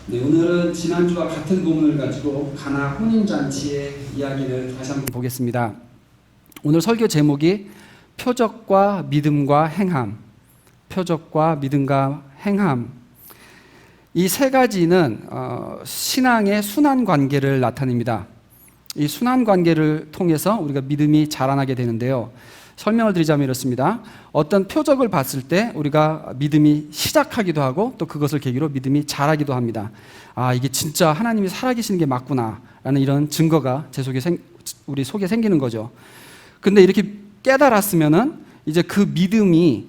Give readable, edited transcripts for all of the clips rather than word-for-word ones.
네, 오늘은 지난주와 같은 본문을 가지고 가나 혼인잔치의 이야기를 다시 한번 보겠습니다. 오늘 설교 제목이 표적과 믿음과 행함, 표적과 믿음과 행함. 이 세 가지는 신앙의 순환 관계를 나타냅니다. 이 순환 관계를 통해서 우리가 믿음이 자라나게 되는데요. 설명을 드리자면 이렇습니다. 어떤 표적을 봤을 때 우리가 믿음이 시작하기도 하고 또 그것을 계기로 믿음이 자라기도 합니다. 아, 이게 진짜 하나님이 살아계시는 게 맞구나 라는 이런 증거가 우리 속에 생기는 거죠. 근데 이렇게 깨달았으면은 이제 그 믿음이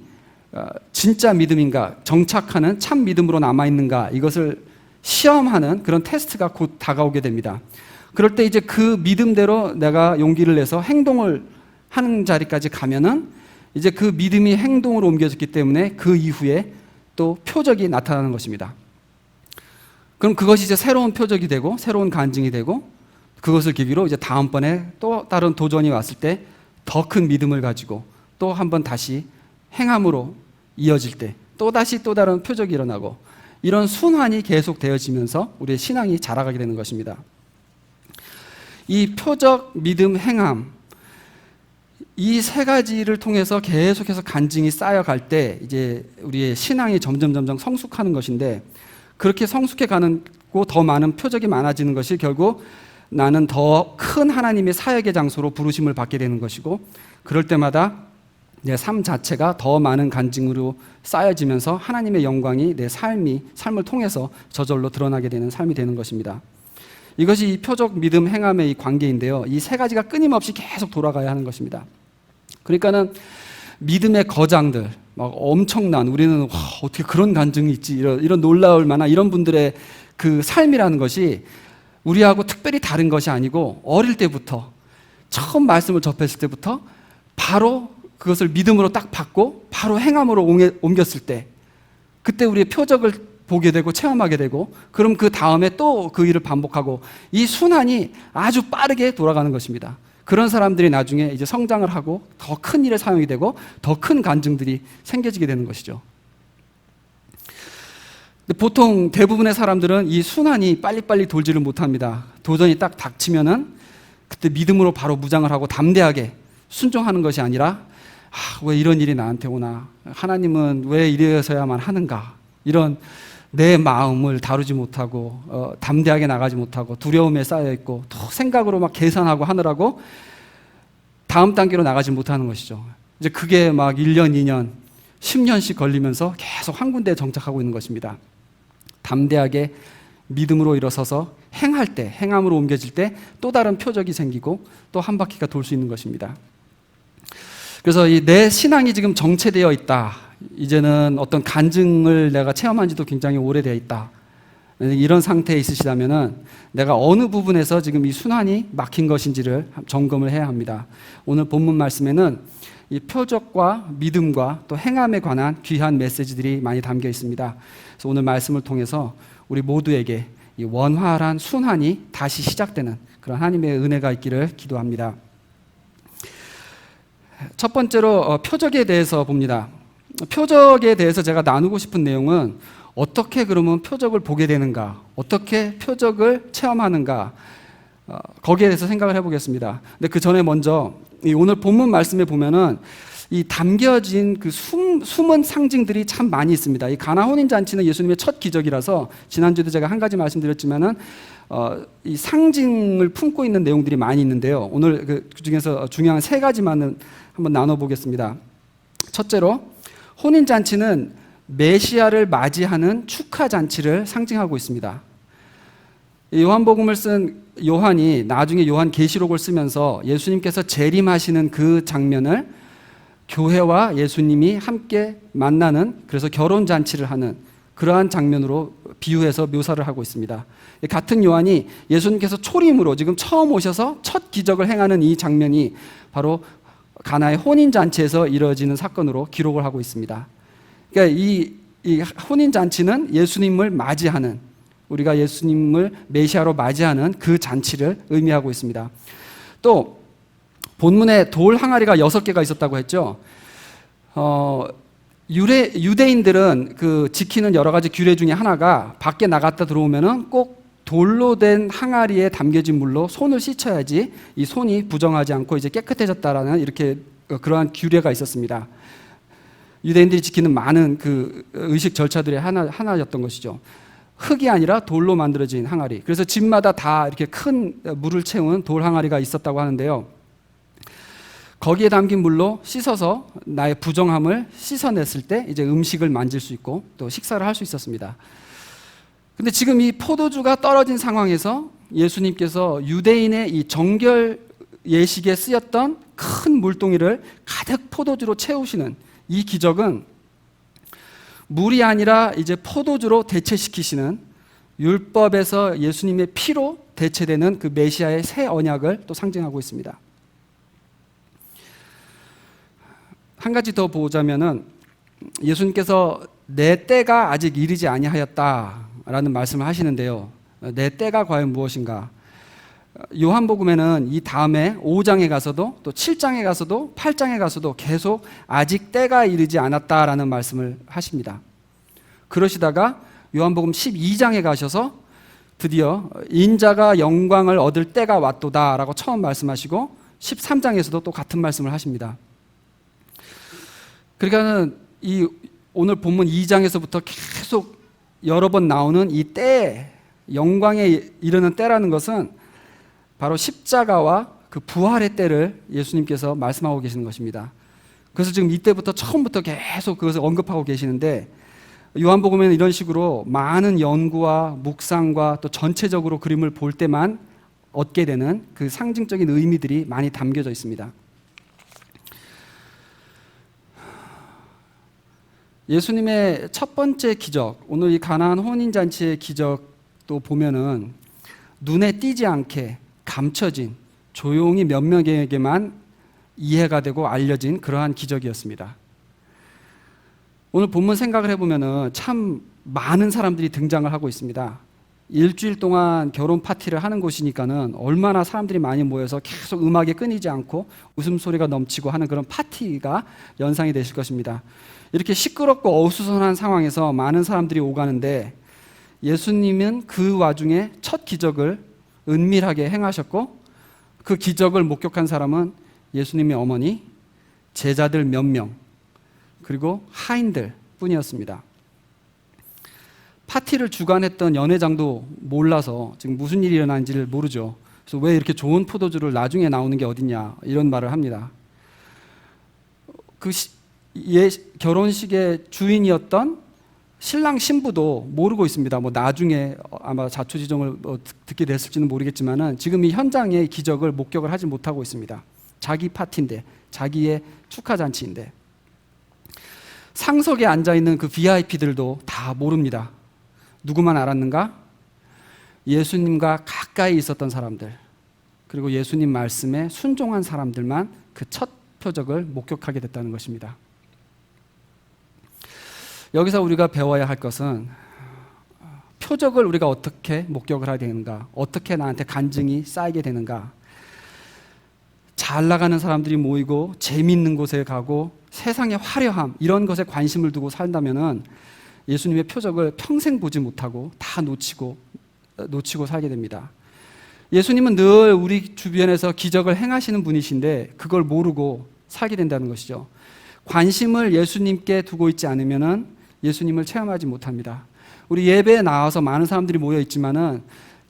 진짜 믿음인가, 정착하는 참 믿음으로 남아있는가, 이것을 시험하는 그런 테스트가 곧 다가오게 됩니다. 그럴 때 이제 그 믿음대로 내가 용기를 내서 행동을 하는 자리까지 가면은 이제 그 믿음이 행동으로 옮겨졌기 때문에 그 이후에 또 표적이 나타나는 것입니다. 그럼 그것이 이제 새로운 표적이 되고 새로운 간증이 되고 그것을 계기로 이제 다음번에 또 다른 도전이 왔을 때 더 큰 믿음을 가지고 또 한번 다시 행함으로 이어질 때 또다시 또 다른 표적이 일어나고 이런 순환이 계속 되어지면서 우리의 신앙이 자라가게 되는 것입니다. 이 표적, 믿음, 행함, 이 세 가지를 통해서 계속해서 간증이 쌓여갈 때 이제 우리의 신앙이 점점 성숙하는 것인데, 그렇게 성숙해 가는 더 많은 표적이 많아지는 것이 결국 나는 더 큰 하나님의 사역의 장소로 부르심을 받게 되는 것이고, 그럴 때마다 내 삶 자체가 더 많은 간증으로 쌓여지면서 하나님의 영광이 내 삶을 통해서 저절로 드러나게 되는 삶이 되는 것입니다. 이것이 이 표적, 믿음, 행함의 이 관계인데요. 이 세 가지가 끊임없이 계속 돌아가야 하는 것입니다. 그러니까는 믿음의 거장들, 막 엄청난, 우리는 와, 어떻게 그런 간증이 있지, 이런 놀라울 만한 이런 분들의 그 삶이라는 것이 우리하고 특별히 다른 것이 아니고, 어릴 때부터 처음 말씀을 접했을 때부터 바로 그것을 믿음으로 딱 받고 바로 행함으로 옮겼을 때, 그때 우리의 표적을 보게 되고 체험하게 되고, 그럼 그 다음에 또 그 일을 반복하고, 이 순환이 아주 빠르게 돌아가는 것입니다. 그런 사람들이 나중에 이제 성장을 하고 더 큰 일에 사용이 되고 더 큰 간증들이 생겨지게 되는 것이죠. 근데 보통 대부분의 사람들은 이 순환이 빨리빨리 돌지를 못합니다. 도전이 딱 닥치면은 그때 믿음으로 바로 무장을 하고 담대하게 순종하는 것이 아니라, 왜 이런 일이 나한테 오나, 하나님은 왜 이래서야만 하는가, 이런 내 마음을 다루지 못하고 담대하게 나가지 못하고 두려움에 쌓여있고 또 생각으로 막 계산하고 하느라고 다음 단계로 나가지 못하는 것이죠. 이제 그게 막 1년, 2년, 10년씩 걸리면서 계속 한 군데에 정착하고 있는 것입니다. 담대하게 믿음으로 일어서서 행할 때, 행함으로 옮겨질 때 또 다른 표적이 생기고 또 한 바퀴가 돌 수 있는 것입니다. 그래서 내 신앙이 지금 정체되어 있다, 이제는 어떤 간증을 내가 체험한 지도 굉장히 오래되어 있다, 이런 상태에 있으시다면은 내가 어느 부분에서 지금 이 순환이 막힌 것인지를 점검을 해야 합니다. 오늘 본문 말씀에는 이 표적과 믿음과 또 행함에 관한 귀한 메시지들이 많이 담겨 있습니다. 그래서 오늘 말씀을 통해서 우리 모두에게 이 원활한 순환이 다시 시작되는 그런 하나님의 은혜가 있기를 기도합니다. 첫 번째로 표적에 대해서 봅니다. 표적에 대해서 제가 나누고 싶은 내용은 어떻게 그러면 표적을 보게 되는가, 어떻게 표적을 체험하는가, 거기에 대해서 생각을 해보겠습니다. 근데 그 전에 먼저 이 오늘 본문 말씀에 보면은 이 담겨진 그 숨은 상징들이 참 많이 있습니다. 이 가나 혼인잔치는 예수님의 첫 기적이라서 지난주에도 제가 한 가지 말씀드렸지만은 이 상징을 품고 있는 내용들이 많이 있는데요. 오늘 그 중에서 중요한 세 가지만은 한번 나눠보겠습니다. 첫째로, 혼인잔치는 메시아를 맞이하는 축하잔치를 상징하고 있습니다. 요한복음을 쓴 요한이 나중에 요한계시록을 쓰면서 예수님께서 재림하시는 그 장면을 교회와 예수님이 함께 만나는, 그래서 결혼잔치를 하는 그러한 장면으로 비유해서 묘사를 하고 있습니다. 같은 요한이 예수님께서 초림으로 지금 처음 오셔서 첫 기적을 행하는 이 장면이 바로 가나의 혼인잔치에서 이루어지는 사건으로 기록을 하고 있습니다. 그러니까 이 혼인잔치는 예수님을 맞이하는, 우리가 예수님을 메시아로 맞이하는 그 잔치를 의미하고 있습니다. 또 본문에 돌 항아리가 6개가 있었다고 했죠. 유대인들은 그 지키는 여러 가지 규례 중에 하나가 밖에 나갔다 들어오면은 꼭 돌로 된 항아리에 담겨진 물로 손을 씻어야지 이 손이 부정하지 않고 이제 깨끗해졌다라는 이렇게 그러한 규례가 있었습니다. 유대인들이 지키는 많은 그 의식 절차들의 하나였던 것이죠. 흙이 아니라 돌로 만들어진 항아리. 그래서 집마다 다 이렇게 큰 물을 채운 돌 항아리가 있었다고 하는데요. 거기에 담긴 물로 씻어서 나의 부정함을 씻어냈을 때 이제 음식을 만질 수 있고 또 식사를 할 수 있었습니다. 근데 지금 이 포도주가 떨어진 상황에서 예수님께서 유대인의 이 정결 예식에 쓰였던 큰 물동이를 가득 포도주로 채우시는 이 기적은 물이 아니라 이제 포도주로 대체시키시는 율법에서 예수님의 피로 대체되는 그 메시아의 새 언약을 또 상징하고 있습니다. 한 가지 더 보자면은 예수님께서 내 때가 아직 이르지 아니하였다라는 말씀을 하시는데요. 내 때가 과연 무엇인가? 요한복음에는 이 다음에 5장에 가서도 또 7장에 가서도 8장에 가서도 계속 아직 때가 이르지 않았다라는 말씀을 하십니다. 그러시다가 요한복음 12장에 가셔서 드디어 인자가 영광을 얻을 때가 왔도다라고 처음 말씀하시고 13장에서도 또 같은 말씀을 하십니다. 그러니까는 이 오늘 본문 2장에서부터 계속 여러 번 나오는 이 때, 영광에 이르는 때라는 것은 바로 십자가와 그 부활의 때를 예수님께서 말씀하고 계시는 것입니다. 그래서 지금 이때부터 처음부터 계속 그것을 언급하고 계시는데 요한복음에는 이런 식으로 많은 연구와 묵상과 또 전체적으로 그림을 볼 때만 얻게 되는 그 상징적인 의미들이 많이 담겨져 있습니다. 예수님의 첫 번째 기적, 오늘 이 가나안 혼인잔치의 기적도 보면은 눈에 띄지 않게 감춰진, 조용히 몇 명에게만 이해가 되고 알려진 그러한 기적이었습니다. 오늘 본문 생각을 해보면은 참 많은 사람들이 등장을 하고 있습니다. 일주일 동안 결혼 파티를 하는 곳이니까는 얼마나 사람들이 많이 모여서 계속 음악이 끊이지 않고 웃음소리가 넘치고 하는 그런 파티가 연상이 되실 것입니다. 이렇게 시끄럽고 어수선한 상황에서 많은 사람들이 오가는데 예수님은 그 와중에 첫 기적을 은밀하게 행하셨고 그 기적을 목격한 사람은 예수님의 어머니, 제자들 몇 명, 그리고 하인들 뿐이었습니다. 파티를 주관했던 연회장도 몰라서 지금 무슨 일이 일어나는지를 모르죠. 그래서 왜 이렇게 좋은 포도주를 나중에 나오는 게 어딨냐 이런 말을 합니다. 그 결혼식의 주인이었던 신랑 신부도 모르고 있습니다. 뭐 나중에 아마 자초지종을 듣게 됐을지는 모르겠지만은 지금 이 현장의 기적을 목격을 하지 못하고 있습니다. 자기 파티인데, 자기의 축하 잔치인데. 상석에 앉아 있는 그 VIP들도 다 모릅니다. 누구만 알았는가? 예수님과 가까이 있었던 사람들, 그리고 예수님 말씀에 순종한 사람들만 그 첫 표적을 목격하게 됐다는 것입니다. 여기서 우리가 배워야 할 것은 표적을 우리가 어떻게 목격을 하게 되는가, 어떻게 나한테 간증이 쌓이게 되는가. 잘 나가는 사람들이 모이고 재미있는 곳에 가고 세상의 화려함 이런 것에 관심을 두고 살다면은 예수님의 표적을 평생 보지 못하고 다 놓치고 살게 됩니다. 예수님은 늘 우리 주변에서 기적을 행하시는 분이신데 그걸 모르고 살게 된다는 것이죠. 관심을 예수님께 두고 있지 않으면은 예수님을 체험하지 못합니다. 우리 예배에 나와서 많은 사람들이 모여 있지만은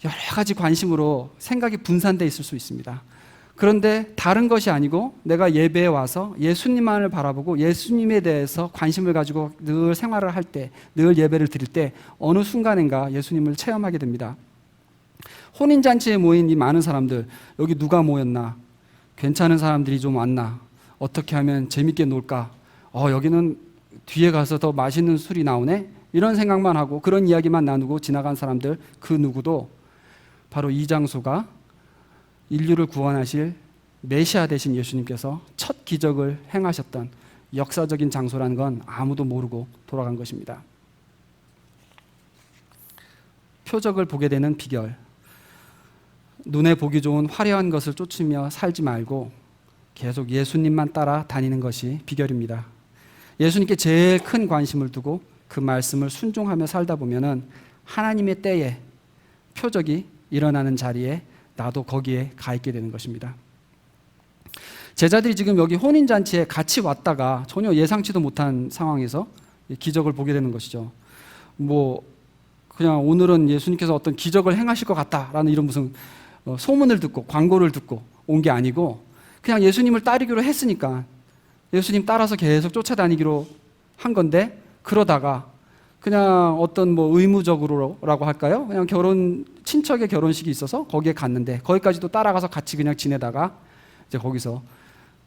여러 가지 관심으로 생각이 분산되어 있을 수 있습니다. 그런데 다른 것이 아니고 내가 예배에 와서 예수님만을 바라보고 예수님에 대해서 관심을 가지고 늘 생활을 할 때, 늘 예배를 드릴 때 어느 순간인가 예수님을 체험하게 됩니다. 혼인잔치에 모인 이 많은 사람들, 여기 누가 모였나? 괜찮은 사람들이 좀 왔나? 어떻게 하면 재밌게 놀까? 여기는 뒤에 가서 더 맛있는 술이 나오네? 이런 생각만 하고 그런 이야기만 나누고 지나간 사람들 그 누구도 바로 이 장소가 인류를 구원하실 메시아 되신 예수님께서 첫 기적을 행하셨던 역사적인 장소라는 건 아무도 모르고 돌아간 것입니다. 표적을 보게 되는 비결. 눈에 보기 좋은 화려한 것을 쫓으며 살지 말고 계속 예수님만 따라 다니는 것이 비결입니다. 예수님께 제일 큰 관심을 두고 그 말씀을 순종하며 살다 보면은 하나님의 때에 표적이 일어나는 자리에 나도 거기에 가 있게 되는 것입니다. 제자들이 지금 여기 혼인잔치에 같이 왔다가 전혀 예상치도 못한 상황에서 기적을 보게 되는 것이죠. 그냥 오늘은 예수님께서 어떤 기적을 행하실 것 같다라는 이런 무슨 소문을 듣고 광고를 듣고 온 게 아니고 그냥 예수님을 따르기로 했으니까 예수님 따라서 계속 쫓아다니기로 한 건데, 그러다가 그냥 어떤 의무적으로라고 할까요? 그냥 친척의 결혼식이 있어서 거기에 갔는데 거기까지도 따라가서 같이 그냥 지내다가 이제 거기서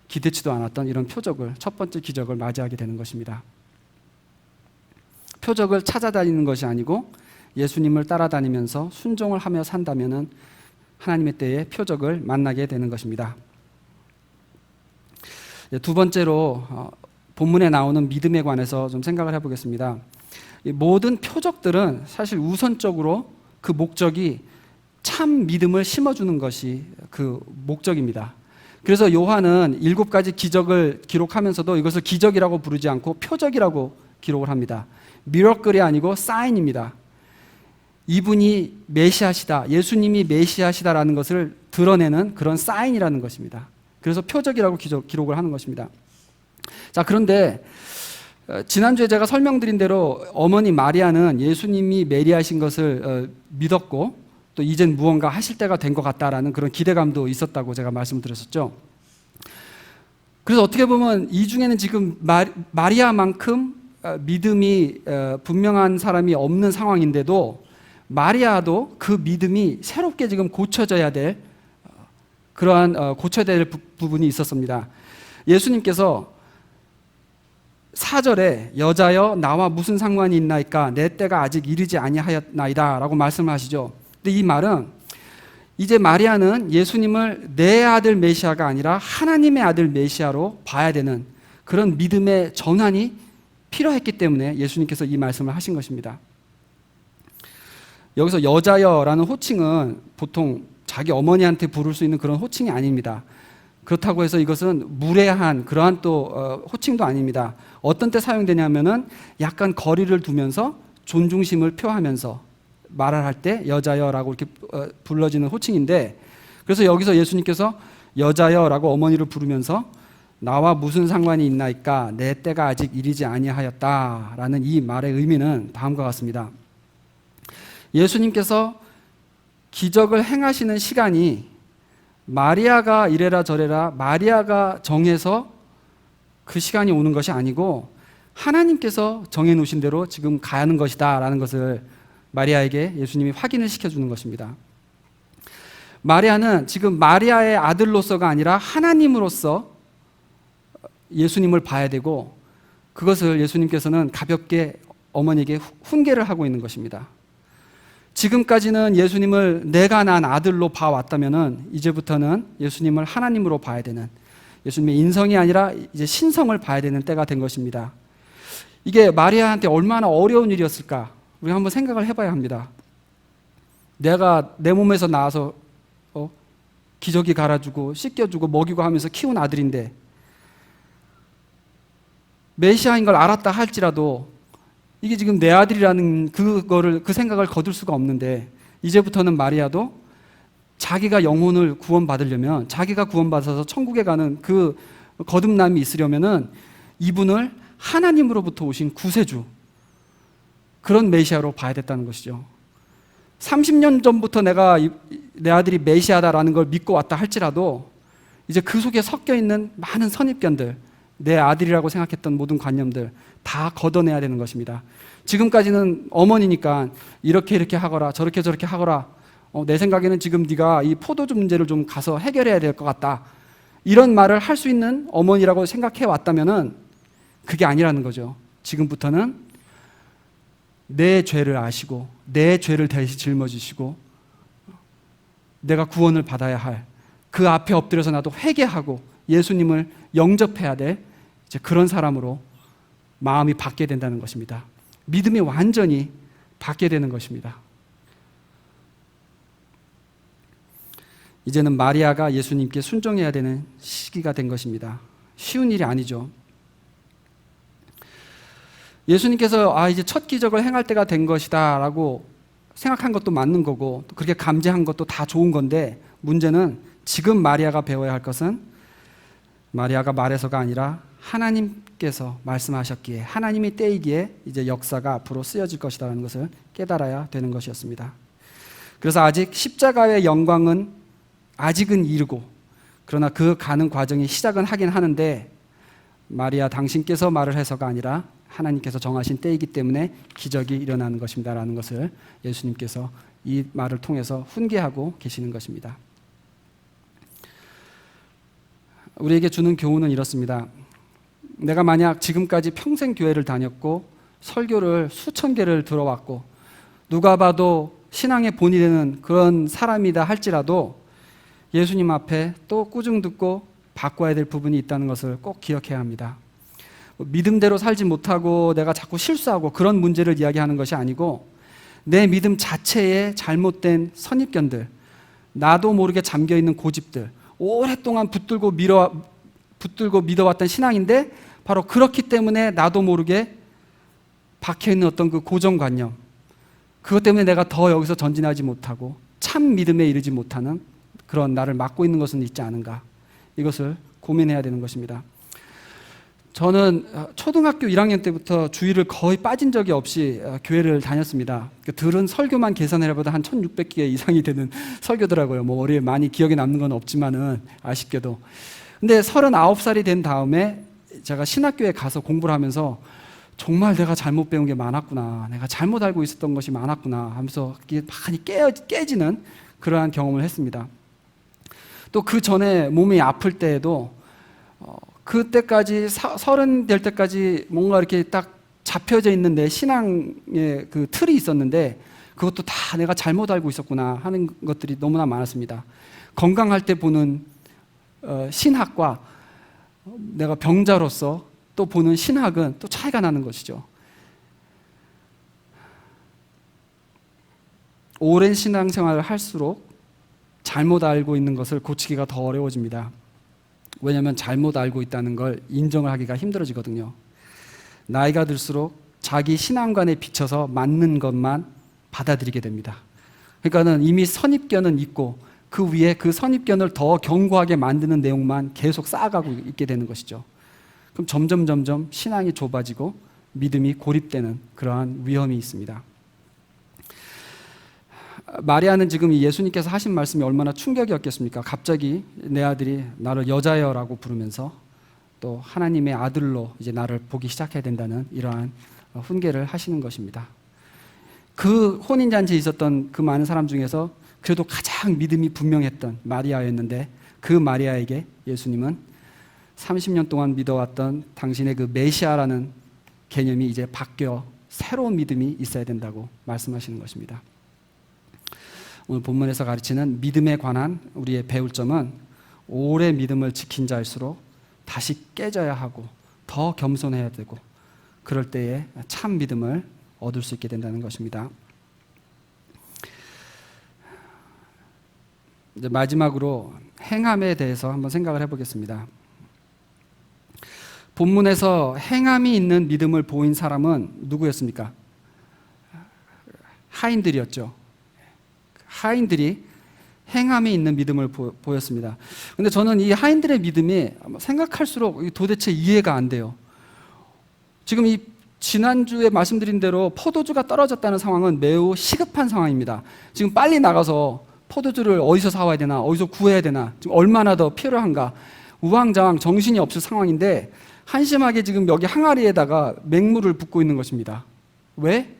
기대치도 않았던 이런 첫 번째 기적을 맞이하게 되는 것입니다. 표적을 찾아다니는 것이 아니고 예수님을 따라다니면서 순종을 하며 산다면은 하나님의 때에 표적을 만나게 되는 것입니다. 두 번째로 본문에 나오는 믿음에 관해서 좀 생각을 해보겠습니다. 모든 표적들은 사실 우선적으로 그 목적이 참 믿음을 심어주는 것이 그 목적입니다. 그래서 요한은 7가지 기적을 기록하면서도 이것을 기적이라고 부르지 않고 표적이라고 기록을 합니다. 미러클이 아니고 사인입니다. 이분이 메시아시다, 예수님이 메시아시다라는 것을 드러내는 그런 사인이라는 것입니다. 그래서 표적이라고 기록을 하는 것입니다. 자, 그런데 지난주에 제가 설명드린 대로 어머니 마리아는 예수님이 메리아신 것을 믿었고 또 이젠 무언가 하실 때가 된 것 같다라는 그런 기대감도 있었다고 제가 말씀을 드렸었죠. 그래서 어떻게 보면 이 중에는 지금 마리아만큼 믿음이 분명한 사람이 없는 상황인데도 마리아도 그 믿음이 새롭게 지금 고쳐져야 될 고쳐야 될 부분이 있었습니다. 예수님께서 4절에 여자여 나와 무슨 상관이 있나이까 내 때가 아직 이르지 아니하였나이다 라고 말씀하시죠. 근데 이 말은 이제 마리아는 예수님을 내 아들 메시아가 아니라 하나님의 아들 메시아로 봐야 되는 그런 믿음의 전환이 필요했기 때문에 예수님께서 이 말씀을 하신 것입니다. 여기서 여자여라는 호칭은 보통 자기 어머니한테 부를 수 있는 그런 호칭이 아닙니다. 그렇다고 해서 이것은 무례한 그러한 또 호칭도 아닙니다. 어떤 때 사용되냐면은 약간 거리를 두면서 존중심을 표하면서 말을 할 때 여자여라고 이렇게 불러지는 호칭인데, 그래서 여기서 예수님께서 여자여라고 어머니를 부르면서 나와 무슨 상관이 있나이까 내 때가 아직 이르지 아니하였다라는 이 말의 의미는 다음과 같습니다. 예수님께서 기적을 행하시는 시간이 마리아가 이래라 저래라 마리아가 정해서 그 시간이 오는 것이 아니고 하나님께서 정해놓으신 대로 지금 가는 것이다 라는 것을 마리아에게 예수님이 확인을 시켜주는 것입니다. 마리아는 지금 마리아의 아들로서가 아니라 하나님으로서 예수님을 봐야 되고, 그것을 예수님께서는 가볍게 어머니에게 훈계를 하고 있는 것입니다. 지금까지는 예수님을 내가 난 아들로 봐왔다면은 이제부터는 예수님을 하나님으로 봐야 되는, 예수님의 인성이 아니라 이제 신성을 봐야 되는 때가 된 것입니다. 이게 마리아한테 얼마나 어려운 일이었을까? 우리 한번 생각을 해봐야 합니다. 내가 내 몸에서 나와서 기저귀 갈아주고 씻겨주고 먹이고 하면서 키운 아들인데 메시아인 걸 알았다 할지라도 이게 지금 내 아들이라는 그 생각을 거둘 수가 없는데, 이제부터는 마리아도 자기가 영혼을 구원받으려면, 자기가 구원받아서 천국에 가는 그 거듭남이 있으려면은 이분을 하나님으로부터 오신 구세주, 그런 메시아로 봐야 됐다는 것이죠. 30년 전부터 내가 내 아들이 메시아다라는 걸 믿고 왔다 할지라도 이제 그 속에 섞여 있는 많은 선입견들, 내 아들이라고 생각했던 모든 관념들 다 걷어내야 되는 것입니다. 지금까지는 어머니니까 이렇게 하거라 저렇게 하거라, 내 생각에는 지금 네가 이 포도주 문제를 좀 가서 해결해야 될 것 같다, 이런 말을 할 수 있는 어머니라고 생각해 왔다면은 그게 아니라는 거죠. 지금부터는 내 죄를 아시고 내 죄를 대신 짊어지시고 내가 구원을 받아야 할, 그 앞에 엎드려서 나도 회개하고 예수님을 영접해야 될 이제 그런 사람으로 마음이 바뀌게 된다는 것입니다. 믿음이 완전히 바뀌게 되는 것입니다. 이제는 마리아가 예수님께 순종해야 되는 시기가 된 것입니다. 쉬운 일이 아니죠. 예수님께서 이제 첫 기적을 행할 때가 된 것이다 라고 생각한 것도 맞는 거고 또 그렇게 감지한 것도 다 좋은 건데, 문제는 지금 마리아가 배워야 할 것은 마리아가 말해서가 아니라 하나님께서 말씀하셨기에, 하나님이 때이기에 이제 역사가 앞으로 쓰여질 것이라는 것을 깨달아야 되는 것이었습니다. 그래서 아직 십자가의 영광은 아직은 이르고, 그러나 그 가는 과정이 시작은 하긴 하는데, 마리아 당신께서 말을 해서가 아니라 하나님께서 정하신 때이기 때문에 기적이 일어나는 것입니다라는 것을 예수님께서 이 말을 통해서 훈계하고 계시는 것입니다. 우리에게 주는 교훈은 이렇습니다. 내가 만약 지금까지 평생 교회를 다녔고 설교를 수천 개를 들어왔고 누가 봐도 신앙의 본이 되는 그런 사람이다 할지라도 예수님 앞에 또 꾸중 듣고 바꿔야 될 부분이 있다는 것을 꼭 기억해야 합니다. 믿음대로 살지 못하고 내가 자꾸 실수하고 그런 문제를 이야기하는 것이 아니고, 내 믿음 자체에 잘못된 선입견들, 나도 모르게 잠겨있는 고집들, 오랫동안 붙들고 믿어왔던 신앙인데 바로 그렇기 때문에 나도 모르게 박혀있는 어떤 그 고정관념, 그것 때문에 내가 더 여기서 전진하지 못하고 참 믿음에 이르지 못하는 그런 나를 막고 있는 것은 있지 않은가, 이것을 고민해야 되는 것입니다. 저는 초등학교 1학년 때부터 주일을 거의 빠진 적이 없이 교회를 다녔습니다. 들은 설교만 계산해보다 한 1600개 이상이 되는 설교더라고요. 머리에 많이 기억에 남는 건 없지만은 아쉽게도. 근데 39살이 된 다음에 제가 신학교에 가서 공부를 하면서 정말 내가 잘못 배운 게 많았구나, 내가 잘못 알고 있었던 것이 많았구나 하면서 많이 깨지는 그러한 경험을 했습니다. 또 그 전에 몸이 아플 때에도 그때까지 30 될 때까지 뭔가 이렇게 딱 잡혀져 있는 내 신앙의 그 틀이 있었는데 그것도 다 내가 잘못 알고 있었구나 하는 것들이 너무나 많았습니다. 건강할 때 보는 신학과 내가 병자로서 또 보는 신학은 또 차이가 나는 것이죠. 오랜 신앙생활을 할수록 잘못 알고 있는 것을 고치기가 더 어려워집니다. 왜냐하면 잘못 알고 있다는 걸 인정을 하기가 힘들어지거든요. 나이가 들수록 자기 신앙관에 비춰서 맞는 것만 받아들이게 됩니다. 그러니까는 이미 선입견은 있고 그 위에 그 선입견을 더 견고하게 만드는 내용만 계속 쌓아가고 있게 되는 것이죠. 그럼 점점 신앙이 좁아지고 믿음이 고립되는 그러한 위험이 있습니다. 마리아는 지금 예수님께서 하신 말씀이 얼마나 충격이었겠습니까? 갑자기 내 아들이 나를 여자여라고 부르면서 또 하나님의 아들로 이제 나를 보기 시작해야 된다는 이러한 훈계를 하시는 것입니다. 그 혼인잔치에 있었던 그 많은 사람 중에서 그래도 가장 믿음이 분명했던 마리아였는데, 그 마리아에게 예수님은 30년 동안 믿어왔던 당신의 그 메시아라는 개념이 이제 바뀌어 새로운 믿음이 있어야 된다고 말씀하시는 것입니다. 오늘 본문에서 가르치는 믿음에 관한 우리의 배울 점은, 오래 믿음을 지킨 자일수록 다시 깨져야 하고 더 겸손해야 되고, 그럴 때에 참 믿음을 얻을 수 있게 된다는 것입니다. 이제 마지막으로 행함에 대해서 한번 생각을 해보겠습니다. 본문에서 행함이 있는 믿음을 보인 사람은 누구였습니까? 하인들이었죠. 하인들이 행함이 있는 믿음을 보였습니다. 근데 저는 이 하인들의 믿음이 생각할수록 도대체 이해가 안 돼요. 지금 이 지난주에 말씀드린 대로 포도주가 떨어졌다는 상황은 매우 시급한 상황입니다. 지금 빨리 나가서 포도주를 어디서 사와야 되나, 어디서 구해야 되나, 지금 얼마나 더 필요한가, 우왕좌왕 정신이 없을 상황인데 한심하게 지금 여기 항아리에다가 맹물을 붓고 있는 것입니다. 왜?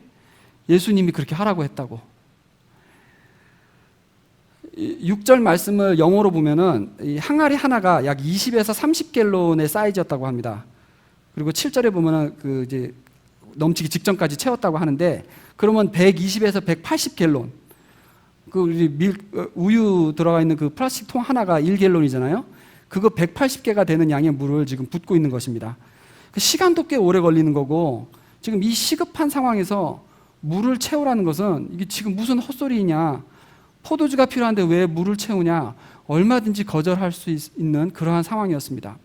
예수님이 그렇게 하라고 했다고. 6절 말씀을 영어로 보면은 이 항아리 하나가 약 20에서 30갤론의 사이즈였다고 합니다. 그리고 7절에 보면은 그 이제 넘치기 직전까지 채웠다고 하는데, 그러면 120에서 180갤론, 그 우유 들어가 있는 그 플라스틱 통 하나가 1갤론이잖아요. 그거 180개가 되는 양의 물을 지금 붓고 있는 것입니다. 시간도 꽤 오래 걸리는 거고, 지금 이 시급한 상황에서 물을 채우라는 것은 이게 지금 무슨 헛소리냐, 포도주가 필요한데 왜 물을 채우냐, 얼마든지 거절할 수 있는 그러한 상황이었습니다.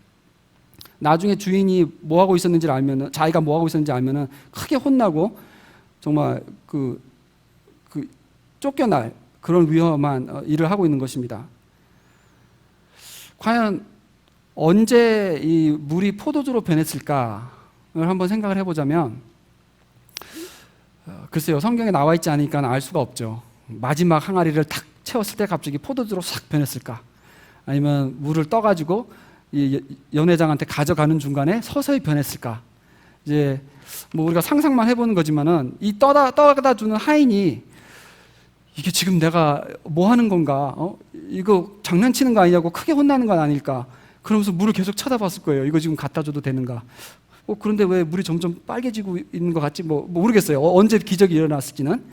나중에 주인이 뭐 하고 있었는지를 알면은, 자기가 뭐 하고 있었는지 알면은 크게 혼나고 정말 그 쫓겨날 그런 위험한 일을 하고 있는 것입니다. 과연 언제 이 물이 포도주로 변했을까를 한번 생각을 해보자면, 글쎄요, 성경에 나와 있지 않으니까 알 수가 없죠. 마지막 항아리를 탁 채웠을 때 갑자기 포도주로 싹 변했을까? 아니면 물을 떠가지고 이 연회장한테 가져가는 중간에 서서히 변했을까? 이제 뭐 우리가 상상만 해보는 거지만은 이 떠다 주는 하인이 이게 지금 내가 뭐 하는 건가? 이거 장난치는 거 아니냐고 크게 혼나는 건 아닐까? 그러면서 물을 계속 쳐다봤을 거예요. 이거 지금 갖다 줘도 되는가? 그런데 왜 물이 점점 빨개지고 있는 것 같지? 뭐 모르겠어요. 언제 기적이 일어났을지는.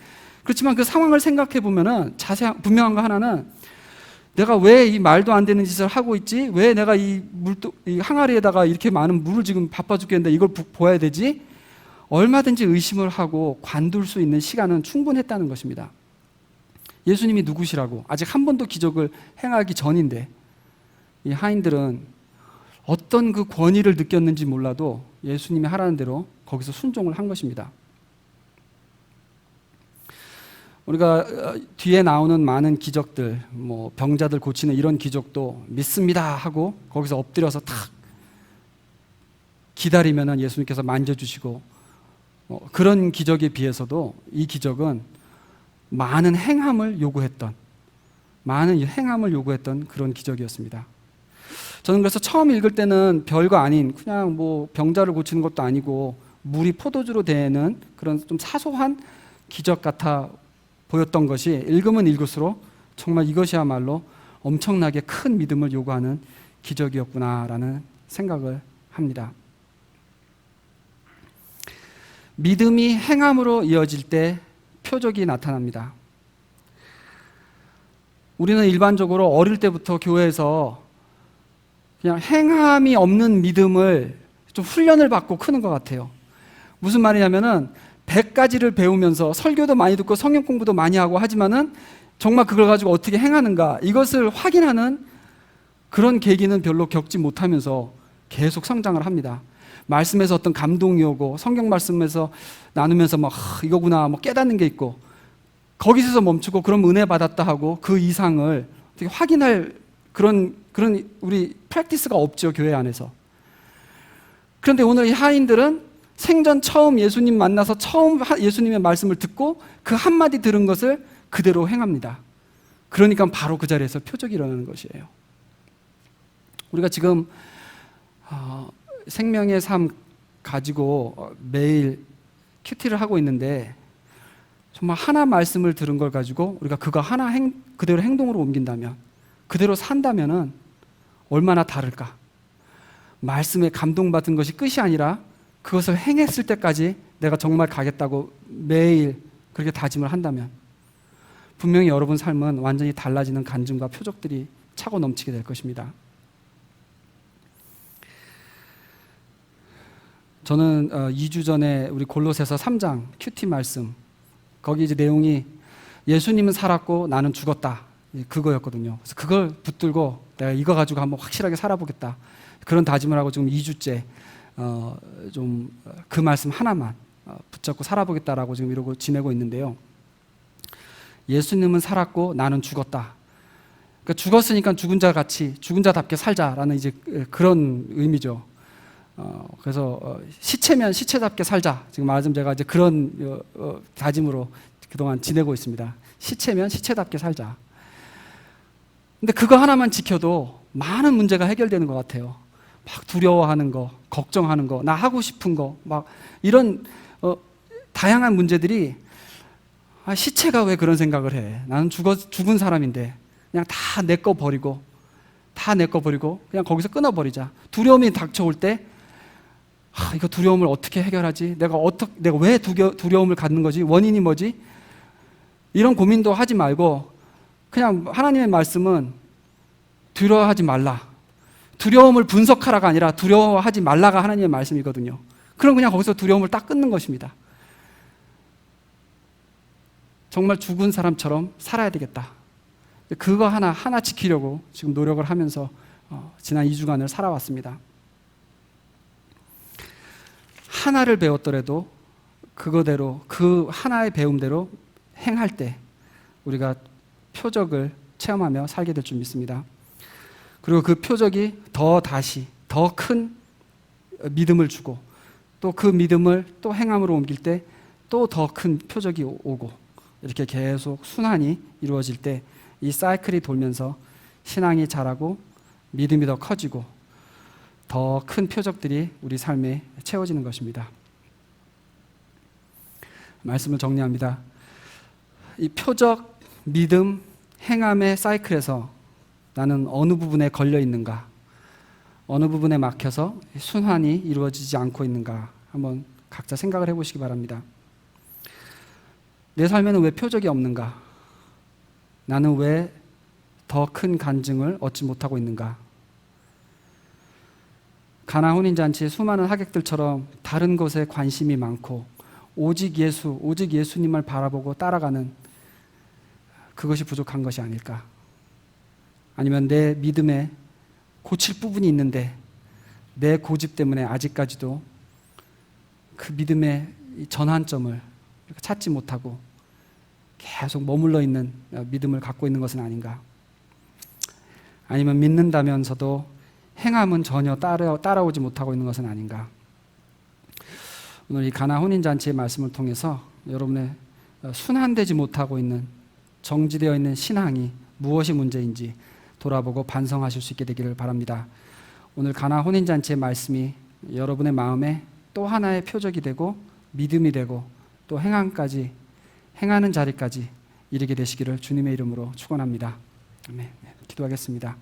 그렇지만 그 상황을 생각해 보면은 분명한 거 하나는, 내가 왜 이 말도 안 되는 짓을 하고 있지? 왜 내가 이 항아리에다가 이렇게 많은 물을 지금 바빠 죽겠는데 이걸 보아야 되지? 얼마든지 의심을 하고 관둘 수 있는 시간은 충분했다는 것입니다. 예수님이 누구시라고? 아직 한 번도 기적을 행하기 전인데 이 하인들은 어떤 그 권위를 느꼈는지 몰라도 예수님이 하라는 대로 거기서 순종을 한 것입니다. 우리가 뒤에 나오는 많은 기적들, 뭐 병자들 고치는 이런 기적도 믿습니다 하고 거기서 엎드려서 탁 기다리면은 예수님께서 만져주시고, 그런 기적에 비해서도 이 기적은 많은 행함을 요구했던 그런 기적이었습니다. 저는 그래서 처음 읽을 때는 별거 아닌, 그냥 뭐 병자를 고치는 것도 아니고 물이 포도주로 되는 그런 좀 사소한 기적 같아 보였던 것이, 읽으면 읽을수록 정말 이것이야말로 엄청나게 큰 믿음을 요구하는 기적이었구나라는 생각을 합니다. 믿음이 행함으로 이어질 때 표적이 나타납니다. 우리는 일반적으로 어릴 때부터 교회에서 그냥 행함이 없는 믿음을 좀 훈련을 받고 크는 것 같아요. 무슨 말이냐면은 100가지를 배우면서 설교도 많이 듣고 성경 공부도 많이 하고 하지만은 정말 그걸 가지고 어떻게 행하는가, 이것을 확인하는 그런 계기는 별로 겪지 못하면서 계속 성장을 합니다. 말씀에서 어떤 감동이 오고 성경 말씀에서 나누면서 막 이거구나 뭐 깨닫는 게 있고, 거기서 멈추고 그럼 은혜 받았다 하고 그 이상을 어떻게 확인할 그런 우리 프랙티스가 없죠, 교회 안에서. 그런데 오늘 이 하인들은 생전 처음 예수님 만나서 처음 예수님의 말씀을 듣고 그 한마디 들은 것을 그대로 행합니다. 그러니까 바로 그 자리에서 표적이 일어나는 것이에요. 우리가 지금 생명의 삶 가지고 매일 큐티를 하고 있는데, 정말 하나 말씀을 들은 걸 가지고 우리가 그거 하나 그대로 행동으로 옮긴다면, 그대로 산다면은 얼마나 다를까? 말씀에 감동받은 것이 끝이 아니라 그것을 행했을 때까지 내가 정말 가겠다고 매일 그렇게 다짐을 한다면 분명히 여러분 삶은 완전히 달라지는 간증과 표적들이 차고 넘치게 될 것입니다. 저는 2주 전에 우리 골로새서 3장 큐티 말씀, 거기 이제 내용이 예수님은 살았고 나는 죽었다, 그거였거든요. 그래서 그걸 붙들고 내가 이거 가지고 한번 확실하게 살아보겠다, 그런 다짐을 하고 지금 2주째 좀 그 말씀 하나만 붙잡고 살아보겠다라고 지금 이러고 지내고 있는데요. 예수님은 살았고 나는 죽었다. 그러니까 죽었으니까 죽은 자 같이, 죽은 자답게 살자라는 이제 그런 의미죠. 그래서 시체면 시체답게 살자. 지금 말하자면 제가 이제 그런 다짐으로 그동안 지내고 있습니다. 시체면 시체답게 살자. 근데 그거 하나만 지켜도 많은 문제가 해결되는 것 같아요. 막 두려워하는 거, 걱정하는 거, 나 하고 싶은 거, 막 이런 다양한 문제들이, 시체가 왜 그런 생각을 해? 나는 죽은 사람인데 그냥 다 내 거 버리고 그냥 거기서 끊어버리자. 두려움이 닥쳐올 때 이거 두려움을 어떻게 해결하지? 내가 왜 두려움을 갖는 거지? 원인이 뭐지? 이런 고민도 하지 말고 그냥 하나님의 말씀은 두려워하지 말라, 두려움을 분석하라가 아니라 두려워하지 말라가 하나님의 말씀이거든요. 그럼 그냥 거기서 두려움을 딱 끊는 것입니다. 정말 죽은 사람처럼 살아야 되겠다. 그거 하나 지키려고 지금 노력을 하면서 지난 2주간을 살아왔습니다. 하나를 배웠더라도 그거대로 그 하나의 배움대로 행할 때 우리가 표적을 체험하며 살게 될 줄 믿습니다. 그리고 그 표적이 다시 더 큰 믿음을 주고 또 그 믿음을 또 행함으로 옮길 때 또 더 큰 표적이 오고 이렇게 계속 순환이 이루어질 때 이 사이클이 돌면서 신앙이 자라고 믿음이 더 커지고 더 큰 표적들이 우리 삶에 채워지는 것입니다. 말씀을 정리합니다. 이 표적, 믿음, 행함의 사이클에서 나는 어느 부분에 걸려 있는가, 어느 부분에 막혀서 순환이 이루어지지 않고 있는가 한번 각자 생각을 해보시기 바랍니다. 내 삶에는 왜 표적이 없는가? 나는 왜 더 큰 간증을 얻지 못하고 있는가? 가나 혼인잔치의 수많은 하객들처럼 다른 것에 관심이 많고 오직 예수님을 바라보고 따라가는 그것이 부족한 것이 아닐까? 아니면 내 믿음에 고칠 부분이 있는데 내 고집 때문에 아직까지도 그 믿음의 전환점을 찾지 못하고 계속 머물러 있는 믿음을 갖고 있는 것은 아닌가? 아니면 믿는다면서도 행함은 전혀 따라오지 못하고 있는 것은 아닌가? 오늘 이 가나 혼인잔치의 말씀을 통해서 여러분의 순환되지 못하고 있는 정지되어 있는 신앙이 무엇이 문제인지 돌아보고 반성하실 수 있게 되기를 바랍니다. 오늘 가나 혼인잔치의 말씀이 여러분의 마음에 또 하나의 표적이 되고 믿음이 되고 또 행하는 자리까지 이르게 되시기를 주님의 이름으로 축원합니다. 아멘. 기도하겠습니다.